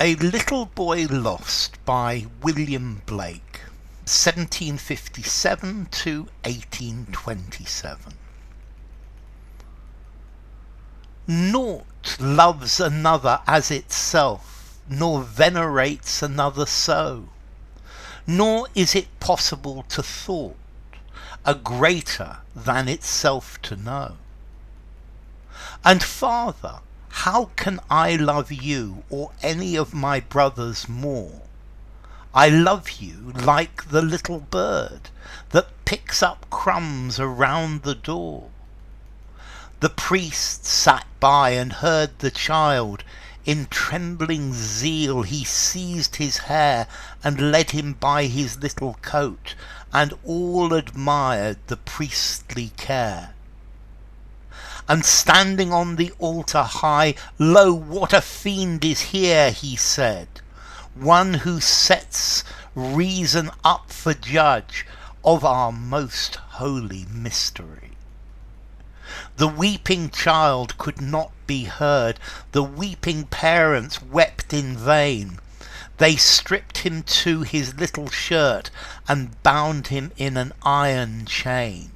A Little Boy Lost by William Blake, 1757 to 1827. Nought loves another as itself, nor venerates another so. Nor is it possible to thought a greater than itself to know. And farther, how can I love you or any of my brothers more? I love you like the little bird that picks up crumbs around the door. The priest sat by and heard the child. In trembling zeal he seized his hair and led him by his little coat, and all admired the priestly care. And standing on the altar high, "Lo, what a fiend is here," he said, "one who sets reason up for judge of our most holy mystery." The weeping child could not be heard. The weeping parents wept in vain. They stripped him to his little shirt and bound him in an iron chain,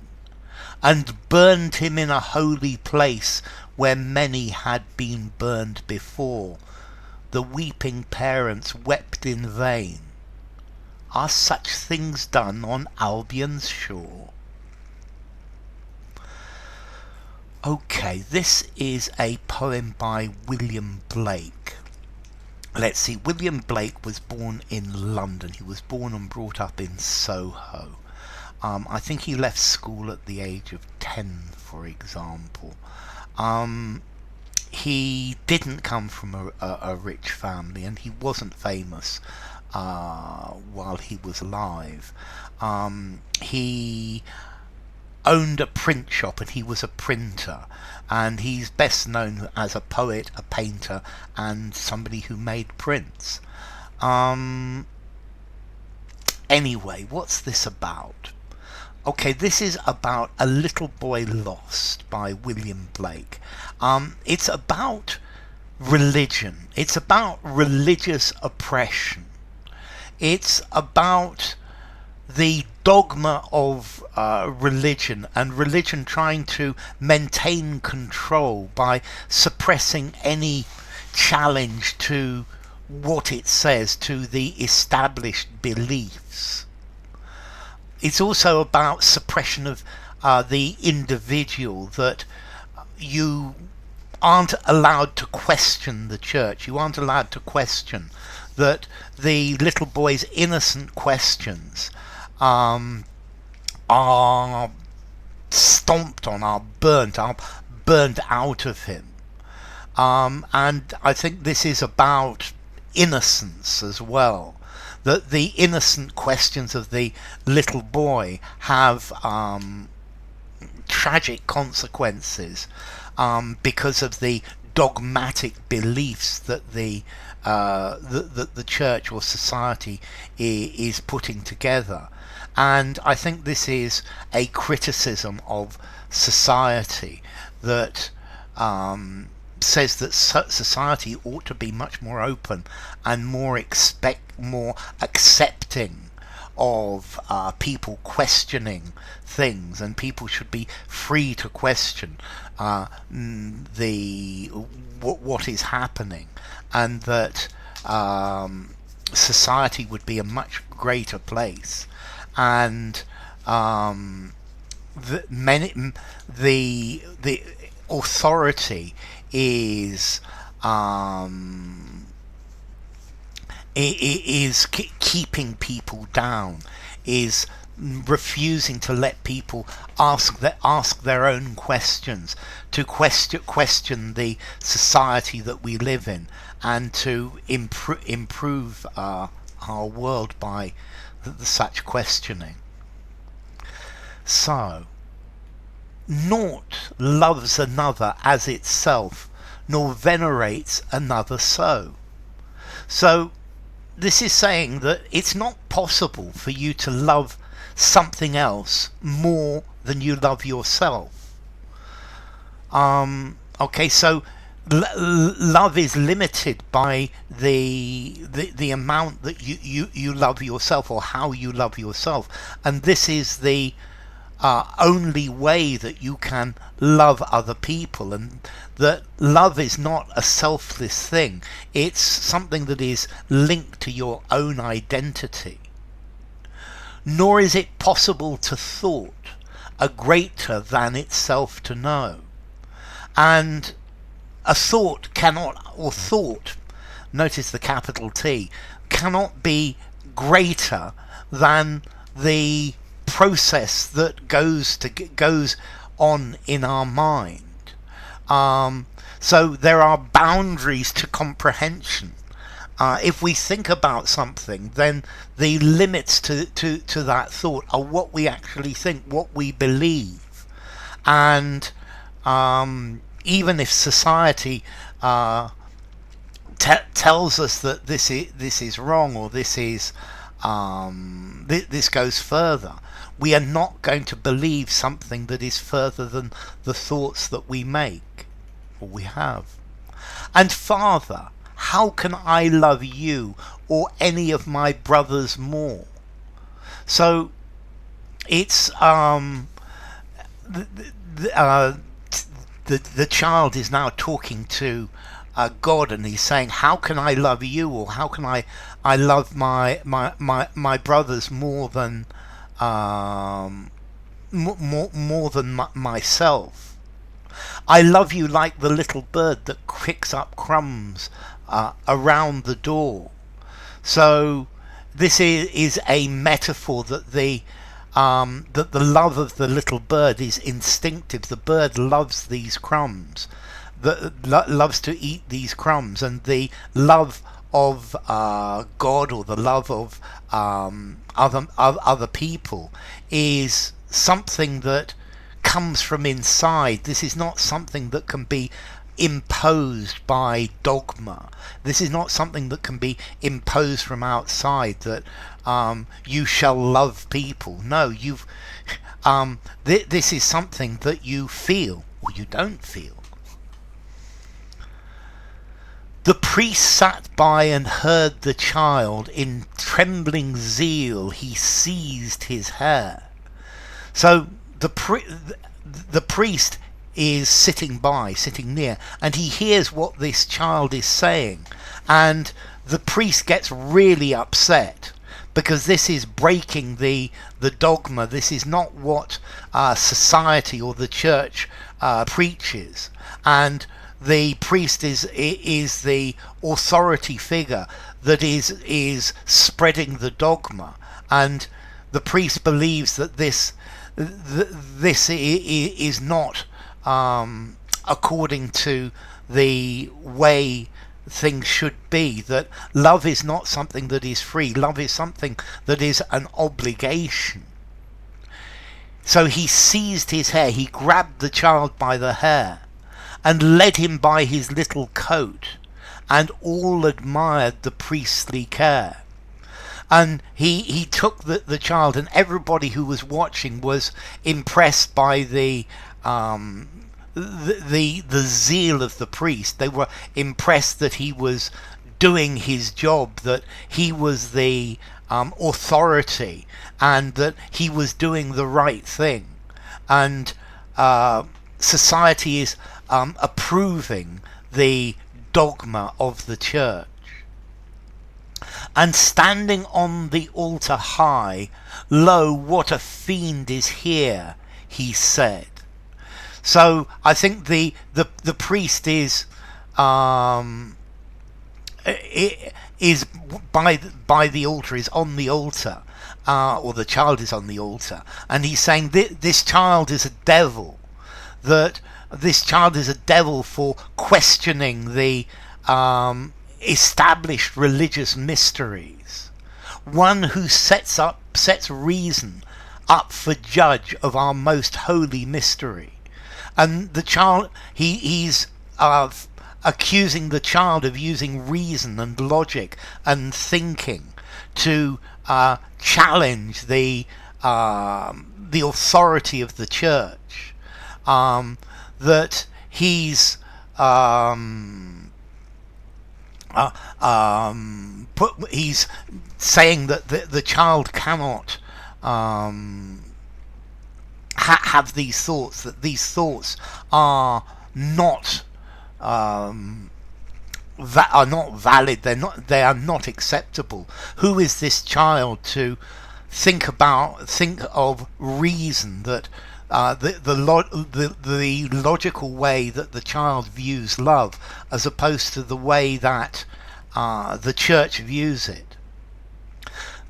and burned him in a holy place where many had been burned before. The weeping parents wept in vain. Are such things done on Albion's shore? Okay, this is a poem by William Blake. Let's see, William Blake was born in London. He was born and brought up in Soho. I think he left school at the age of 10, for example. He didn't come from a rich family, and he wasn't famous while he was alive. He owned a print shop, and he was a printer, and he's best known as a poet, a painter, and somebody who made prints. Anyway, what's this about? Okay, this is about A Little Boy Lost by William Blake. It's about religion. It's about religious oppression. It's about the dogma of religion, and religion trying to maintain control by suppressing any challenge to what it says, to the established beliefs. It's also about suppression of the individual, that you aren't allowed to question the church. You aren't allowed to question that the little boy's innocent questions are stomped on, are burnt out of him. And I think this is about innocence as well, that the innocent questions of the little boy have tragic consequences because of the dogmatic beliefs that the church or society is putting together. And I think this is a criticism of society that says that society ought to be much more open and more accepting of people questioning things, and people should be free to question what is happening, and that society would be a much greater place, and the authority is keeping people down, is refusing to let people ask their own questions, to question the society that we live in, and to improve our world by such questioning. So, nought loves another as itself, nor venerates another so. So this is saying that it's not possible for you to love something else more than you love yourself. Okay, so love is limited by the amount that you love yourself, or how you love yourself, and this is the only way that you can love other people, and that love is not a selfless thing. It's something that is linked to your own identity. Nor is it possible to thought a greater than itself to know. And a thought cannot, or thought, notice the capital T, cannot be greater than the process that goes on in our mind. So there are boundaries to comprehension. If we think about something, then the limits to that thought are what we actually think, what we believe. And even if society tells us that this is wrong, or this is this goes further, we are not going to believe something that is further than the thoughts that we make or we have. And Father, how can I love you or any of my brothers more? So it's the child is now talking to God, and he's saying, how can I love you, or how can I love my brothers more than more than myself? I love you like the little bird that picks up crumbs around the door. So this is a metaphor that the love of the little bird is instinctive. The bird loves these crumbs, loves to eat these crumbs, and the love of God, or the love of other people, is something that comes from inside. This is not something that can be imposed by dogma. This is not something that can be imposed from outside, that you shall love people. No, this is something that you feel, or you don't feel. The priest sat by and heard the child. In trembling zeal he seized his hair. So the priest is sitting near, and he hears what this child is saying, and the priest gets really upset, because this is breaking the dogma. This is not what society or the church preaches, and the priest is the authority figure that is spreading the dogma, and the priest believes that this is not according to the way things should be, that love is not something that is free. Love is something that is an obligation. So he seized his hair, he grabbed the child by the hair and led him by his little coat, and all admired the priestly care. And he took the child, and everybody who was watching was impressed by the zeal of the priest. They were impressed that he was doing his job, that he was the authority, and that he was doing the right thing. And society is approving the dogma of the church. And standing on the altar high, lo, what a fiend is here, he said. So I think the priest is by the altar, is on the altar, or the child is on the altar, and he's saying this child is a devil, that this child is a devil for questioning the established religious mysteries, one who sets reason up for judge of our most holy mystery. And the child, he's accusing the child of using reason and logic and thinking to challenge the authority of the church. That he's he's saying that the child cannot have these thoughts, that these thoughts are not are not valid. They are not acceptable. Who is this child to think of reason, that the logical way that the child views love, as opposed to the way that the church views it.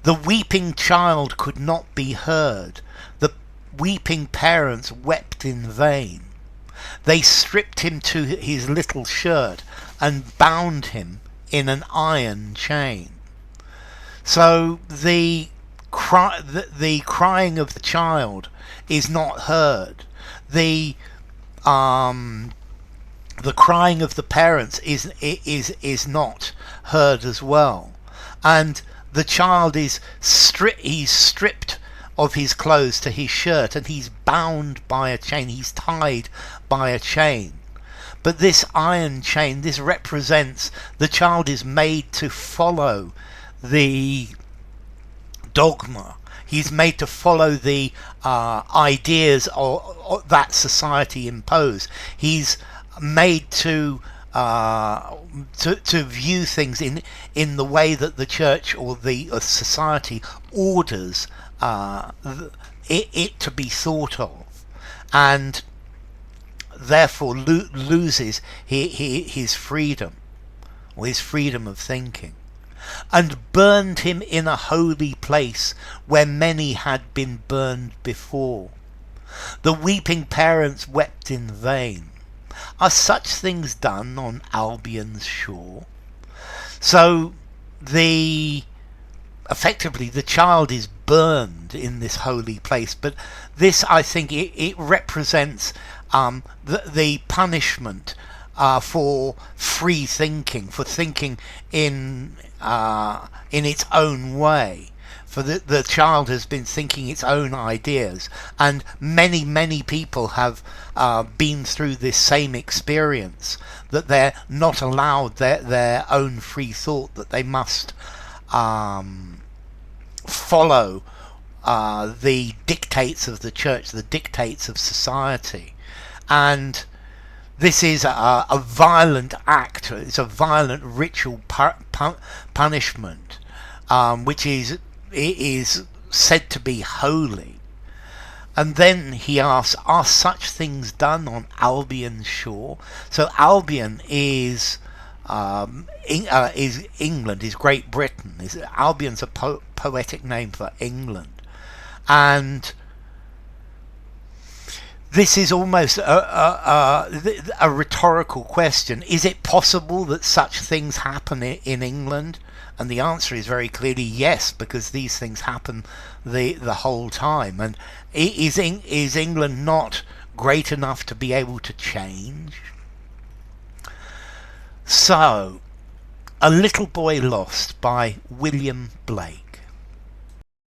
The weeping child could not be heard. The weeping parents wept in vain. They stripped him to his little shirt and bound him in an iron chain. So the crying of the child is not heard. The crying of the parents is not heard as well. And the child is he's stripped of his clothes to his shirt, and he's bound by a chain, he's tied by a chain. But this iron chain, this represents the child is made to follow the dogma. He's made to follow the ideas that society impose. He's made to view things in the way that the church or the society orders it to be thought of, and therefore loses his freedom, or his freedom of thinking. And burned him in a holy place where many had been burned before. The weeping parents wept in vain. Are such things done on Albion's shore? So effectively the child is burned in this holy place, but this, I think, it represents the punishment for free thinking, for thinking in its own way. For the child has been thinking its own ideas, and many people have been through this same experience, that they're not allowed their own free thought, that they must follow the dictates of the church, the dictates of society. And this is a violent act, it's a violent ritual punishment, which is said to be holy. And then he asks, are such things done on Albion's shore? So Albion is England, is Great Britain. Albion's a poetic name for England. And this is almost a rhetorical question. Is it possible that such things happen in England? And the answer is very clearly yes, because these things happen the whole time. And is England not great enough to be able to change? So, A Little Boy Lost by William Blake.